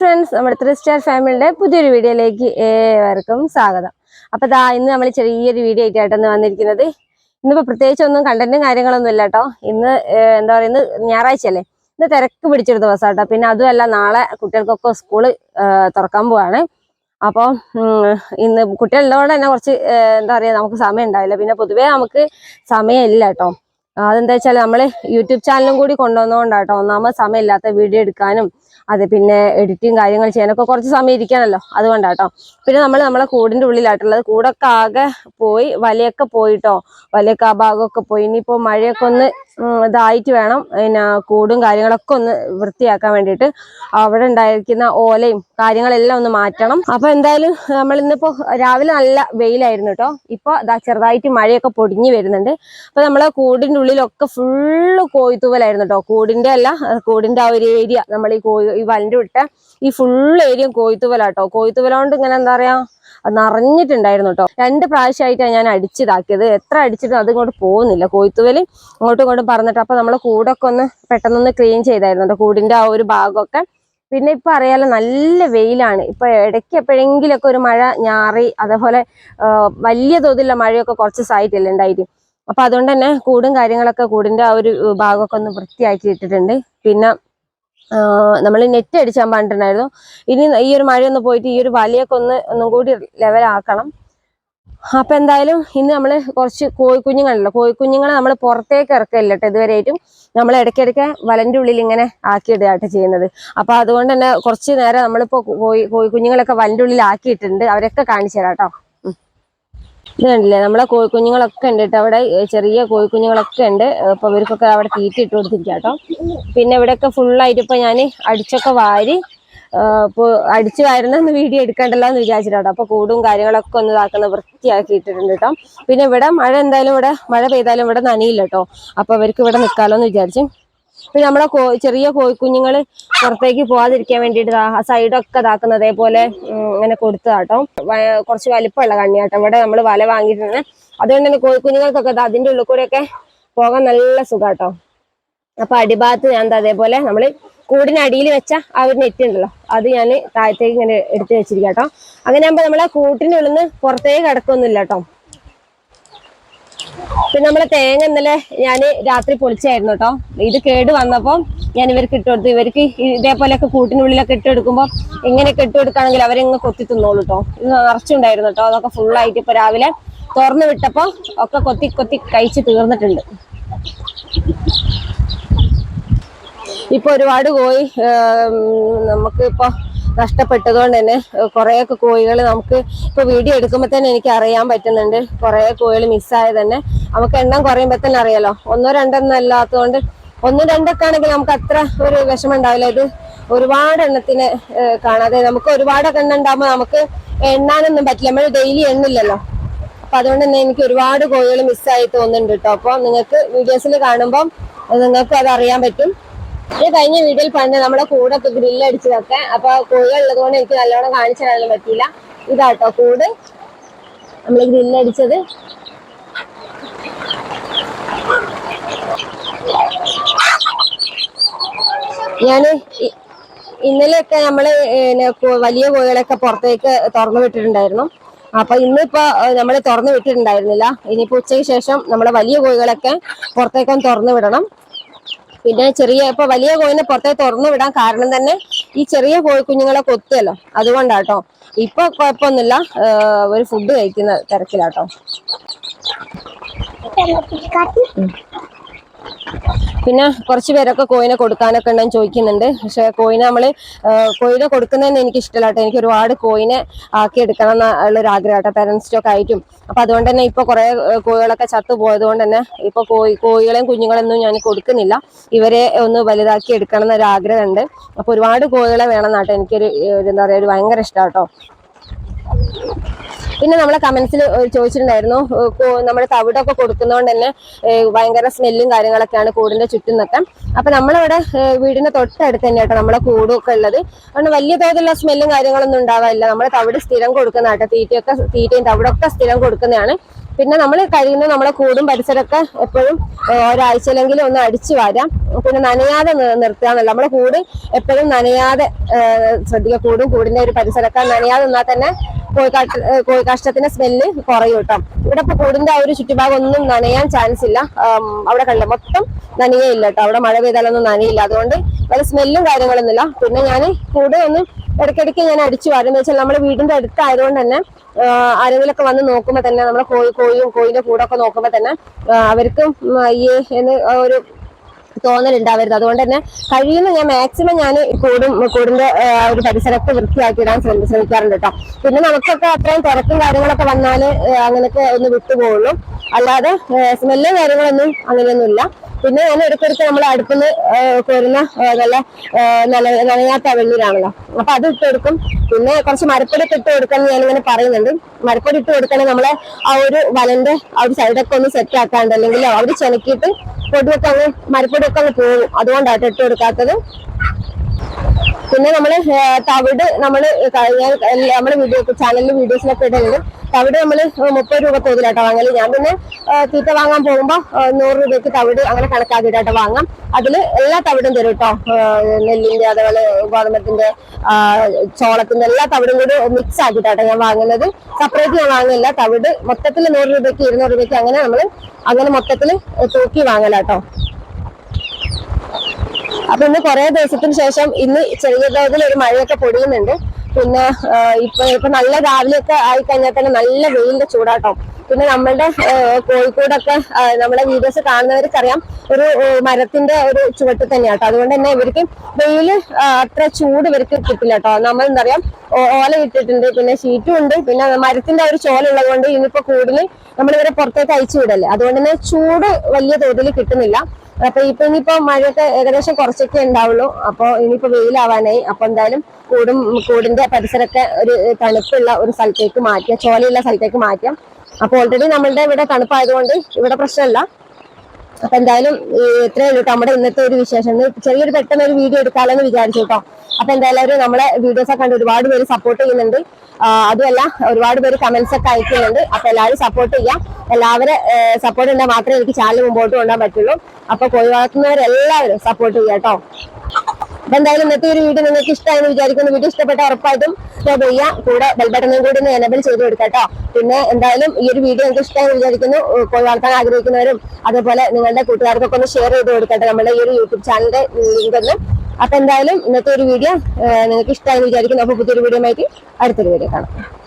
Friends, നമ്മുടെ 3 star ഫാമിലിയുടെ പുതിയൊരു വീഡിയോയിലേക്ക് ഏവർക്കും സ്വാഗതം. അപ്പൊ ഇന്ന് നമ്മൾ ചെറിയൊരു വീഡിയോ ആയിട്ടാണ് വന്നിരിക്കുന്നത്. ഇന്നിപ്പോ പ്രത്യേകിച്ച് ഒന്നും കണ്ടന്റും കാര്യങ്ങളൊന്നും ഇല്ല കേട്ടോ. ഇന്ന് എന്താ പറയുക, ഇന്ന് ഞായറാഴ്ച അല്ലേ, ഇന്ന് തിരക്ക് പിടിച്ചൊരു ദിവസം കേട്ടോ. പിന്നെ അതുമല്ല, നാളെ കുട്ടികൾക്കൊക്കെ സ്കൂള് തുറക്കാൻ പോവാണ്. അപ്പോൾ ഇന്ന് കുട്ടികളുള്ളതുകൊണ്ട് തന്നെ കുറച്ച് എന്താ പറയുക, നമുക്ക് സമയം ഉണ്ടാവില്ല. പിന്നെ പൊതുവേ നമുക്ക് സമയം ഇല്ല കേട്ടോ. അതെന്താ വെച്ചാൽ നമ്മള് യൂട്യൂബ് ചാനലും കൂടി കൊണ്ടുവന്നതുകൊണ്ടാട്ടോ ഒന്നാമത് സമയമില്ലാത്ത. വീഡിയോ എടുക്കാനും അതെ, പിന്നെ എഡിറ്റിങ് കാര്യങ്ങൾ ചെയ്യാനൊക്കെ കുറച്ച് സമയം ഇരിക്കാനല്ലോ, അതുകൊണ്ടാട്ടോ. പിന്നെ നമ്മളെ കൂടിന്റെ ഉള്ളിലായിട്ടുള്ളത്. കൂടൊക്കെ ആകെ പോയി, വലയൊക്കെ പോയിട്ടോ, വലയൊക്കെ ആ ഭാഗമൊക്കെ പോയി. ഇനിയിപ്പോ മഴയൊക്കെ ഒന്ന് ഇതായിട്ട് വേണം പിന്നെ കൂടും കാര്യങ്ങളൊക്കെ ഒന്ന് വൃത്തിയാക്കാൻ വേണ്ടിയിട്ട്. അവിടെ ഉണ്ടായിരിക്കുന്ന ഓലയും കാര്യങ്ങളെല്ലാം ഒന്ന് മാറ്റണം. അപ്പൊ എന്തായാലും നമ്മൾ ഇന്നിപ്പോ രാവിലെ നല്ല വെയിലായിരുന്നു കേട്ടോ. ഇപ്പൊ ചെറുതായിട്ട് മഴയൊക്കെ പൊടിഞ്ഞു വരുന്നുണ്ട്. അപ്പൊ നമ്മളെ കൂടിന്റെ ഉള്ളിലൊക്കെ ഫുള്ള് കോഴിത്തൂവലായിരുന്നു കേട്ടോ. കൂടിന്റെ അല്ല, കൂടിന്റെ ആ ഒരു ഏരിയ, നമ്മൾ ഈ വലന്റെ വിട്ട ഈ ഫുള്ള് ഏരിയ കോഴിത്തൂവലാട്ടോ. കോഴിത്തൂവലോണ്ട് ഇങ്ങനെ എന്താ പറയാ, നിറഞ്ഞിട്ടുണ്ടായിരുന്നു കേട്ടോ. 2 പ്രാവശ്യമായിട്ടാണ് ഞാൻ അടിച്ചിതാക്കിയത്. എത്ര അടിച്ചിട്ടും അതിങ്ങോട്ട് പോകുന്നില്ല, കോഴിത്തൂവല് ഇങ്ങോട്ടും ഇങ്ങോട്ടും പറഞ്ഞിട്ട്. അപ്പൊ നമ്മള് കൂടൊക്കെ ഒന്ന് പെട്ടെന്നൊന്ന് ക്ലീൻ ചെയ്തായിരുന്നു കേട്ടോ, കൂടിന്റെ ആ ഒരു ഭാഗമൊക്കെ. പിന്നെ ഇപ്പൊ അറിയാലോ, നല്ല വെയിലാണ്. ഇപ്പൊ ഇടയ്ക്ക് എപ്പോഴെങ്കിലൊക്കെ ഒരു മഴ ഞാറി, അതേപോലെ വലിയ തോതിലുള്ള മഴയൊക്കെ കുറച്ച് ദിവസമായിട്ടില്ല ഉണ്ടായിട്ട്. അപ്പൊ അതുകൊണ്ട് തന്നെ കൂടും കാര്യങ്ങളൊക്കെ, കൂടിന്റെ ആ ഒരു ഭാഗമൊക്കെ ഒന്ന് വൃത്തിയാക്കി ഇട്ടിട്ടുണ്ട്. പിന്നെ നമ്മൾ നെറ്റ് അടിച്ചാൻ പറഞ്ഞിട്ടുണ്ടായിരുന്നു. ഇനി ഈ ഒരു മഴയൊന്ന് പോയിട്ട് ഈ ഒരു വലയൊക്കെ ഒന്നും കൂടി ലെവലാക്കണം. അപ്പൊ എന്തായാലും ഇന്ന് നമ്മള് കുറച്ച് കോഴിക്കുഞ്ഞുങ്ങളുണ്ടല്ലോ, കോഴിക്കുഞ്ഞുങ്ങളെ നമ്മൾ പുറത്തേക്ക് ഇറക്കില്ല കേട്ടോ ഇതുവരെയായിട്ടും. നമ്മൾ ഇടയ്ക്കിടയ്ക്ക് വലന്റെ ഉള്ളിൽ ഇങ്ങനെ ആക്കിയിടുകയായിട്ട് ചെയ്യുന്നത്. അപ്പൊ അതുകൊണ്ട് തന്നെ കുറച്ച് നേരം നമ്മളിപ്പോ കോഴിക്കുഞ്ഞുങ്ങളൊക്കെ വലന്റെ ഉള്ളിൽ ആക്കിയിട്ടുണ്ട്. അവരൊക്കെ കാണിച്ചു തരാം കേട്ടോ. ഇത് കണ്ടില്ലേ, നമ്മളെ കോഴിക്കുഞ്ഞുങ്ങളൊക്കെ ഉണ്ട് കേട്ടോ അവിടെ. ചെറിയ കോഴിക്കുഞ്ഞുങ്ങളൊക്കെ ഉണ്ട്. അപ്പൊ ഇവർക്കൊക്കെ അവിടെ തീറ്റ ഇട്ട് കൊടുത്തിരിക്കുക കേട്ടോ. പിന്നെ ഇവിടെയൊക്കെ ഫുള്ളായിട്ട് ഇപ്പൊ ഞാൻ അടിച്ചൊക്കെ വാരി ഇപ്പൊ അടിച്ചു വാരുന്ന വീഡിയോ എടുക്കണ്ടല്ലോ എന്ന് വിചാരിച്ചിട്ടോ. അപ്പൊ കൂടും കാര്യങ്ങളൊക്കെ ഒന്ന് ഇതാക്കുന്ന വൃത്തിയാക്കി ഇട്ടിട്ടുണ്ട് കേട്ടോ. പിന്നെ ഇവിടെ മഴ എന്തായാലും, ഇവിടെ മഴ പെയ്താലും ഇവിടെ നനയില്ല കേട്ടോ. അപ്പൊ അവർക്ക് ഇവിടെ നിൽക്കാലോ എന്ന് വിചാരിച്ചു. പിന്നെ നമ്മളെ ചെറിയ കോഴിക്കുഞ്ഞുങ്ങള് പുറത്തേക്ക് പോവാതിരിക്കാൻ വേണ്ടിയിട്ട് ആ സൈഡൊക്കെ ഇതാക്കുന്നത് അതേപോലെ ഇങ്ങനെ കൊടുത്തതാട്ടോ. കുറച്ച് വലിപ്പമുള്ള കണ്ണിയാട്ടോ. ഇവിടെ നമ്മൾ വല വാങ്ങിയിട്ടുണ്ട്. അതുകൊണ്ട് തന്നെ കോഴിക്കുഞ്ഞുങ്ങൾക്കൊക്കെ അതിന്റെ ഉള്ളിൽ കൂടെയൊക്കെ പോകാൻ നല്ല സുഖാട്ടോ. അപ്പൊ അടിഭാഗത്ത് ഞാൻ അതേപോലെ നമ്മള് കൂടിനടിയിൽ വെച്ച ആ ഒരു നെറ്റ് ഉണ്ടല്ലോ, അത് ഞാൻ താഴത്തേക്ക് ഇങ്ങനെ എടുത്ത് വെച്ചിരിക്കാം കേട്ടോ. അങ്ങനെ ആകുമ്പോ നമ്മളെ കൂട്ടിനുള്ളിൽ നിന്ന് പുറത്തേക്ക് കിടക്കൊന്നുമില്ല കേട്ടോ. പിന്നെ നമ്മളെ തേങ്ങ ഇന്നലെ ഞാൻ രാത്രി പൊളിച്ചായിരുന്നു കേട്ടോ. ഇത് കേട് വന്നപ്പോൾ ഞാൻ ഇവർക്ക് ഇട്ട് കൊടുത്തു. ഇവർക്ക് ഇതേപോലെയൊക്കെ കൂട്ടിനുള്ളിലൊക്കെ ഇട്ട് കൊടുക്കുമ്പോൾ ഇങ്ങനെയൊക്കെ ഇട്ട് കൊടുക്കുകയാണെങ്കിൽ അവരെങ്ങ് കൊത്തി തിന്നോളൂ കേട്ടോ. ഇത് നിറച്ചുണ്ടായിരുന്നു കേട്ടോ. അതൊക്കെ ഫുള്ളായിട്ട് ഇപ്പൊ രാവിലെ തുറന്നു വിട്ടപ്പോ ഒക്കെ കൊത്തി കൊത്തി കഴിച്ച് തീർന്നിട്ടുണ്ട്. ഇപ്പൊ ഒരുപാട് കോഴി നമുക്ക് ഇപ്പൊ നഷ്ടപ്പെട്ടതുകൊണ്ട് തന്നെ കുറേയൊക്കെ കോഴികൾ നമുക്ക് ഇപ്പൊ വീഡിയോ എടുക്കുമ്പോൾ തന്നെ എനിക്ക് അറിയാൻ പറ്റുന്നുണ്ട്. കുറെ കോഴികൾ മിസ്സായത് തന്നെ നമുക്ക് എണ്ണം കുറയുമ്പോ തന്നെ അറിയാലോ. 1, 2 അല്ലാത്തതുകൊണ്ട് 1, 2 ഒക്കെ ആണെങ്കിൽ നമുക്ക് അത്ര ഒരു വിഷമം ഉണ്ടാവില്ല. ഇത് ഒരുപാട് എണ്ണത്തിന് കാണാതെ നമുക്ക് ഒരുപാടൊക്കെ എണ്ണം ഉണ്ടാകുമ്പോൾ നമുക്ക് എണ്ണാനൊന്നും പറ്റില്ല. നമ്മൾ ഡെയിലി എണ്ണില്ലല്ലോ. അപ്പൊ അതുകൊണ്ട് തന്നെ എനിക്ക് ഒരുപാട് കോഴികൾ മിസ്സായി തോന്നുന്നുണ്ട് കേട്ടോ. അപ്പൊ നിങ്ങൾക്ക് വീഡിയോസിൽ കാണുമ്പോൾ നിങ്ങൾക്ക് അത് അറിയാൻ പറ്റും. കഴിഞ്ഞ വീഡിയോയിൽ പണ്ട് നമ്മുടെ കൂടൊക്കെ ഗ്രില്ലടിച്ചതൊക്കെ. അപ്പൊ കോഴികൾ ഉള്ളത് കൊണ്ട് എനിക്ക് നല്ലോണം കാണിച്ചു തരാനും പറ്റിയില്ല. ഇതാട്ടോ കൂട് നമ്മൾ ഗ്രില്ലടിച്ചത്. ഞാന് ഇന്നലെയൊക്കെ നമ്മള് വലിയ കോഴികളൊക്കെ പുറത്തേക്ക് തുറന്നു വിട്ടിട്ടുണ്ടായിരുന്നു. അപ്പൊ ഇന്നിപ്പോ നമ്മള് തുറന്നു വിട്ടിട്ടുണ്ടായിരുന്നില്ല. ഇനിയിപ്പോ ഉച്ചയ്ക്ക് ശേഷം നമ്മളെ വലിയ കോഴികളൊക്കെ പുറത്തേക്കൊന്ന് തുറന്നു വിടണം. പിന്നെ ഇപ്പൊ വലിയ കോഴിനെ പുറത്തേക്ക് തുറന്നു വിടാൻ കാരണം തന്നെ ഈ ചെറിയ കോഴിക്കുഞ്ഞുങ്ങളെ കൊത്തുമല്ലോ, അതുകൊണ്ടാട്ടോ. ഇപ്പൊ കുഴപ്പമൊന്നുമില്ല, ഒരു ഫുഡ് കഴിക്കുന്ന തിരക്കിലാട്ടോ. പിന്നെ കുറച്ച് പേരൊക്കെ കോഴിനെ കൊടുക്കാനൊക്കെ ഉണ്ടെന്ന് ചോദിക്കുന്നുണ്ട്. പക്ഷെ കോഴിനെ കോഴിനെ കൊടുക്കുന്നതന്നെ എനിക്ക് ഇഷ്ടമല്ലാട്ടോ. എനിക്ക് ഒരുപാട് കോഴിനെ ആക്കി എടുക്കണം എന്നുള്ളൊരു ആഗ്രഹമാട്ടോ, പാരന്റ് സ്റ്റോക്ക് ആയിട്ടും. അപ്പൊ അതുകൊണ്ട് തന്നെ ഇപ്പൊ കുറെ കോഴികളൊക്കെ ചത്തു പോയത് കൊണ്ട് തന്നെ ഇപ്പൊ കോഴികളെയും കുഞ്ഞുങ്ങളൊന്നും ഞാൻ കൊടുക്കുന്നില്ല. ഇവരെ ഒന്ന് വലുതാക്കി എടുക്കണം എന്നൊരു ആഗ്രഹമുണ്ട്. അപ്പൊ ഒരുപാട് കോഴികളെ വേണം എന്നാട്ടോ എനിക്കൊരു എന്താ പറയാ, ഒരു ഭയങ്കര ഇഷ്ടമാട്ടോ. പിന്നെ നമ്മളെ കമന്റ്സിൽ ചോദിച്ചിട്ടുണ്ടായിരുന്നു, നമ്മുടെ തവിടൊക്കെ കൊടുക്കുന്നതുകൊണ്ട് തന്നെ ഭയങ്കര സ്മെല്ലും കാര്യങ്ങളൊക്കെയാണ് കൂടിന്റെ ചുറ്റും നിന്നൊക്കെ. അപ്പൊ നമ്മളിവിടെ വീടിന്റെ തൊട്ടടുത്ത് തന്നെ കേട്ടോ നമ്മളെ കൂടൊക്കെ ഉള്ളത്. അതുകൊണ്ട് വലിയ തോതിലുള്ള സ്മെല്ലും കാര്യങ്ങളൊന്നും ഉണ്ടാവാറില്ല. നമ്മളെ തവിട് സ്ഥിരം കൊടുക്കുന്ന കേട്ടോ. തീറ്റയും തവിടൊക്കെ സ്ഥിരം കൊടുക്കുന്നതാണ്. പിന്നെ നമ്മൾ കഴിയുന്ന നമ്മളെ കൂടും പരിസരമൊക്കെ എപ്പോഴും ഒരാഴ്ചയിലെങ്കിലും ഒന്ന് അടിച്ചു വാരാം. പിന്നെ നനയാതെ നിർത്തുകയെന്നല്ല, നമ്മളെ കൂട് എപ്പോഴും നനയാതെ ശ്രദ്ധിക്കുക. കൂടിന്റെ ഒരു പരിസരമൊക്കെ നനയാതെ നിന്നാൽ തന്നെ കോഴിക്കാഷ്ടത്തിന്റെ സ്മെല്ല് കുറയും കേട്ടോ. ഇവിടെ ഇപ്പൊ കൂടിന്റെ ആ ഒരു ചുറ്റുഭാഗം ഒന്നും നനയാൻ ചാൻസ് ഇല്ല. അവിടെ കണ്ട മൊത്തം നനയയില്ല കേട്ടോ. അവിടെ മഴ പെയ്താലൊന്നും നനയില്ല, അതുകൊണ്ട് വല്ല സ്മെല്ലും കാര്യങ്ങളൊന്നുമില്ല. പിന്നെ ഞാൻ കൂട് ഒന്ന് ഇടയ്ക്കിടയ്ക്ക് ഞാൻ അടിച്ചു വാരും. എന്ന് വെച്ചാൽ നമ്മുടെ വീടിന്റെ അടുത്തായതുകൊണ്ട് തന്നെ ആരെങ്കിലൊക്കെ വന്ന് നോക്കുമ്പോ തന്നെ നമ്മളെ കോഴിന്റെ കൂടൊക്കെ നോക്കുമ്പോ തന്നെ അവർക്ക് എന്ന് ഒരു തോന്നലുണ്ടാവരുത്. അതുകൊണ്ട് തന്നെ കഴിയുന്ന ഞാൻ മാക്സിമം ഞാൻ കൂടിന്റെ ഒരു പരിസരത്ത് വൃത്തിയാക്കിയിടാൻ ശ്രമിക്കാറുണ്ട് കേട്ടോ. പിന്നെ നമുക്കൊക്കെ അത്രയും തിരക്കും കാര്യങ്ങളൊക്കെ വന്നാല് അങ്ങനെയൊക്കെ ഒന്ന് വിട്ടുപോകുള്ളൂ, അല്ലാതെ സ്മെല്ലും കാര്യങ്ങളൊന്നും അങ്ങനെയൊന്നുമില്ല. പിന്നെ ഞാൻ ഇടയ്ക്കിടയ്ക്ക് നമ്മൾ അടുപ്പിന്ന് കോരുന്ന നല്ല നനയാത്ത വെണ്ണീരാണല്ലോ, അപ്പൊ അത് ഇട്ട് കൊടുക്കും. പിന്നെ കുറച്ച് മരപ്പൊടി ഇട്ട് കൊടുക്കാൻ ഞാനിങ്ങനെ പറയുന്നുണ്ട്. മരപ്പൊടി ഇട്ട് കൊടുക്കണമെങ്കിൽ നമ്മളെ ആ ഒരു വലന്റെ ആ ഒരു സൈഡൊക്കെ ഒന്ന് സെറ്റ് ആക്കാണ്ട്, അല്ലെങ്കിൽ അവർ ചെനക്കിയിട്ട് പൊടിയൊക്കെ അങ്ങ് മരപ്പൊടിയൊക്കെ അങ്ങ് പോകും. അതുകൊണ്ടാണ് ഇട്ട് കൊടുക്കാത്തത്. പിന്നെ നമ്മള് തവിട് നമ്മള് ചാനലിൽ വീഡിയോസിലൊക്കെ ഇടുന്നുണ്ട്. തവിട് നമ്മള് 30 രൂപ തോതിലാട്ടോ വാങ്ങല്. ഞാൻ പിന്നെ തീറ്റ വാങ്ങാൻ പോകുമ്പോ 100 രൂപയ്ക്ക് തവിട് അങ്ങനെ കണക്കാക്കിയിട്ടാട്ടോ വാങ്ങാം. അതില് എല്ലാ തവിടും തരും കേട്ടോ. നെല്ലിന്റെ, അതേപോലെ ഗോതമ്പത്തിന്റെ, ചോളത്തിന്റെ എല്ലാ തവിടും കൂടി മിക്സ് ആക്കിയിട്ടാട്ടോ ഞാൻ വാങ്ങുന്നത്. സെപ്പറേറ്റ് ഞാൻ വാങ്ങില്ല. തവിട് മൊത്തത്തിൽ 100 രൂപയ്ക്ക് 200 രൂപയ്ക്ക് അങ്ങനെ മൊത്തത്തിൽ തൂക്കി വാങ്ങലാട്ടോ. അപ്പൊ ഇന്ന് കുറെ ദിവസത്തിന് ശേഷം ഇന്ന് ചെറിയ തോതിൽ ഒരു മഴയൊക്കെ പൊടിയുന്നുണ്ട്. പിന്നെ ഇപ്പൊ നല്ല രാവിലെയൊക്കെ ആയിക്കഴിഞ്ഞാൽ തന്നെ നല്ല വെയിലിന്റെ ചൂടാട്ടോ. പിന്നെ നമ്മളുടെ കോഴിക്കോടൊക്കെ നമ്മളെ വീഡിയോസ് കാണുന്നവർക്കറിയാം, ഒരു മരത്തിന്റെ ഒരു ചുവട്ടിൽ തന്നെയാട്ടോ. അതുകൊണ്ട് തന്നെ ഇവർക്ക് വെയില് അത്ര ചൂട് ഇവർക്ക് കിട്ടില്ല കേട്ടോ. നമ്മൾ എന്താ പറയാ, ഓല ഇട്ടിട്ടുണ്ട്, പിന്നെ ഷീറ്റും ഉണ്ട്, പിന്നെ മരത്തിന്റെ ഒരു ചോല ഉള്ളത് കൊണ്ട് ഇനിയിപ്പോ കൂടുതൽ നമ്മളിവരെ പുറത്തേക്ക് അയച്ചു വിടല്ലേ, അതുകൊണ്ട് തന്നെ ചൂട് വലിയ തോതിൽ കിട്ടുന്നില്ല. അപ്പൊ ഇനിയിപ്പോ മഴയൊക്കെ ഏകദേശം കുറച്ചൊക്കെ ഉണ്ടാവുള്ളൂ. അപ്പൊ ഇനിയിപ്പോ വെയിലാവാനായി. അപ്പൊ എന്തായാലും കൂടിന്റെ പരിസരമൊക്കെ ഒരു തണുപ്പുള്ള ഒരു സ്ഥലത്തേക്ക് മാറ്റിയ, ചോലയുള്ള സ്ഥലത്തേക്ക് മാറ്റാം. അപ്പൊ ഓൾറെഡി നമ്മളുടെ ഇവിടെ തണുപ്പായതുകൊണ്ട് ഇവിടെ പ്രശ്നമല്ല. അപ്പൊ എന്തായാലും ഇത്രയേ ഉള്ളൂ നമ്മുടെ ഇന്നത്തെ ഒരു വിശേഷം. ചെറിയൊരു പെട്ടെന്ന് ഒരു വീഡിയോ എടുക്കാമെന്ന് വിചാരിച്ചു കേട്ടോ. അപ്പൊ എന്തായാലും നമ്മളെ വീഡിയോസ് ഒക്കെ കണ്ട് ഒരുപാട് പേര് സപ്പോർട്ട് ചെയ്യുന്നുണ്ട്. അതുമല്ല ഒരുപാട് പേര് കമന്റ്സ് ഒക്കെ അയക്കുന്നുണ്ട്. അപ്പൊ എല്ലാവരും സപ്പോർട്ട് ചെയ്യാം. എല്ലാവരും സപ്പോർട്ട് ഉണ്ടെങ്കിൽ മാത്രമേ എനിക്ക് ചാനൽ മുമ്പോട്ട് കൊണ്ടുപോകാൻ പറ്റുള്ളൂ. അപ്പൊ കോഴി വളർത്തുന്നവരെല്ലാവരും സപ്പോർട്ട് ചെയ്യാം കേട്ടോ. അപ്പൊ എന്തായാലും ഇന്നത്തെ ഒരു വീഡിയോ നിങ്ങൾക്ക് ഇഷ്ടമായെന്ന് വിചാരിക്കുന്നു. വീഡിയോ ഇഷ്ടപ്പെട്ട ഉറപ്പായിട്ടും സബ്സ്ക്രൈബ് ചെയ്യുക, കൂടെ ബെൽബട്ടനും കൂടി ഒന്ന് എനേബിൾ ചെയ്ത് കൊടുക്കാം കേട്ടോ. പിന്നെ എന്തായാലും ഈ ഒരു വീഡിയോ നിങ്ങൾക്ക് ഇഷ്ടമായെന്ന് വിചാരിക്കുന്നു. കോഴി വളർത്താൻ ആഗ്രഹിക്കുന്നവരും അതേപോലെ നിങ്ങളുടെ കൂട്ടുകാർക്കൊക്കെ ഒന്ന് ഷെയർ ചെയ്ത് കൊടുക്കട്ടെ നമ്മുടെ ഈ ഒരു യൂട്യൂബ് ചാനലിന്റെ ലിങ്ക് ഒന്ന്. അപ്പൊ എന്തായാലും ഇന്നത്തെ ഒരു വീഡിയോ നിങ്ങൾക്ക് ഇഷ്ടമായെന്ന് വിചാരിക്കുന്നു. അപ്പൊ പുതിയൊരു വീഡിയോ ആയിട്ട് അടുത്തൊരു വീഡിയോ കാണാം.